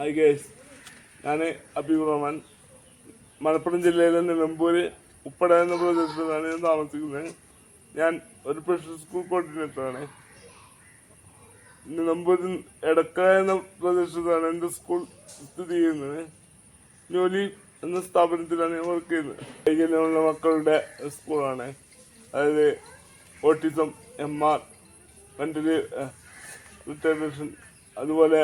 Hi guys, ഞാൻ അബീബ് റഹ്മാൻ. മലപ്പുറം ജില്ലയിലെ നിലമ്പൂര് ഉപ്പട എന്ന പ്രദേശത്താണ് ഞാൻ താമസിക്കുന്നത്. ഞാൻ ഒരു പ്രൊഫഷണൽ സ്കൂൾ കോർഡിനേറ്ററാണ്. നിലമ്പൂരിൽ എടക്ക എന്ന പ്രദേശത്താണ് എൻ്റെ സ്കൂൾ സ്ഥിതി ചെയ്യുന്നത്. ജോലി എന്ന സ്ഥാപനത്തിലാണ് ഞാൻ വർക്ക് ചെയ്യുന്നത്. വൈകല്യമുള്ള മക്കളുടെ സ്കൂളാണ്. അതായത് ഓട്ടിസം, MR, മെന്റലി റിട്ടാർഡേഷൻ, അതുപോലെ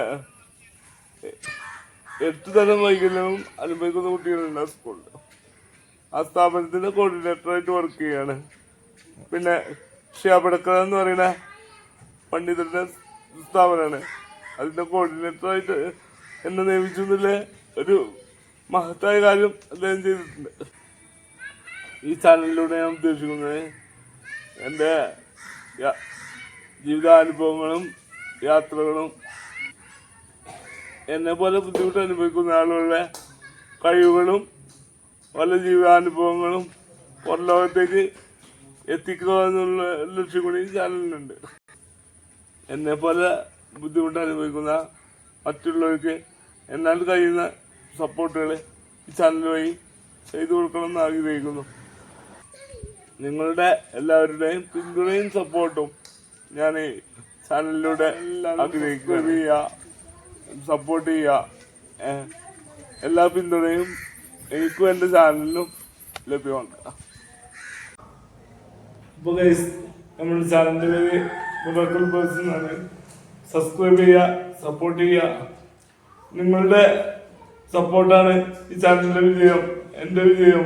8 തരം വൈകല്യവും അനുഭവിക്കുന്ന കുട്ടികളുണ്ട് ആ സ്കൂളിൽ. ആ സ്ഥാപനത്തിന്റെ കോർഡിനേറ്ററായിട്ട് വർക്ക് ചെയ്യാണ്. പിന്നെ ഷിയാബടക്ക എന്ന് പറയുന്ന പണ്ഡിതരുടെ സ്ഥാപനമാണ്. അതിന്റെ കോർഡിനേറ്ററായിട്ട് എന്നെ നിയമിച്ചതിൽ ഒരു മഹത്തായ കാര്യം അദ്ദേഹം ചെയ്തിട്ടുണ്ട്. ഈ ചാനലിലൂടെ ഞാൻ ഉദ്ദേശിക്കുന്നത് എൻ്റെ ജീവിതാനുഭവങ്ങളും യാത്രകളും എന്നെ പോലെ ബുദ്ധിമുട്ട് അനുഭവിക്കുന്ന ആളുകളുടെ കഴിവുകളും പല ജീവിതാനുഭവങ്ങളും പുറലോകത്തേക്ക് എത്തിക്കുക എന്നുള്ള ലക്ഷ്യം കൂടി ഈ ചാനലിനുണ്ട്. എന്നെ പോലെ ബുദ്ധിമുട്ട് അനുഭവിക്കുന്ന മറ്റുള്ളവർക്ക് എന്നാൽ കഴിയുന്ന സപ്പോർട്ടുകൾ ഈ ചാനൽ വഴി ചെയ്തു കൊടുക്കണമെന്ന് ആഗ്രഹിക്കുന്നു. നിങ്ങളുടെ എല്ലാവരുടെയും പിന്തുണയും സപ്പോർട്ടും ഞാൻ ഈ ചാനലിലൂടെ ആഗ്രഹിക്കുക. സപ്പോർട്ട് ചെയ്യുക. എല്ലാ പിന്തുണയും എനിക്കും എൻ്റെ ചാനലിനും ലഭ്യമാണ്. അപ്പോൾ ഗൈസ്, നമ്മുടെ ചാനലിൻ്റെ പേര് മിറാക്കിൾ പേഴ്സൺ ആണ്. സബ്സ്ക്രൈബ് ചെയ്യുക, സപ്പോർട്ട് ചെയ്യുക. നിങ്ങളുടെ സപ്പോർട്ടാണ് ഈ ചാനലിൻ്റെ വിജയം, എൻ്റെ വിജയം.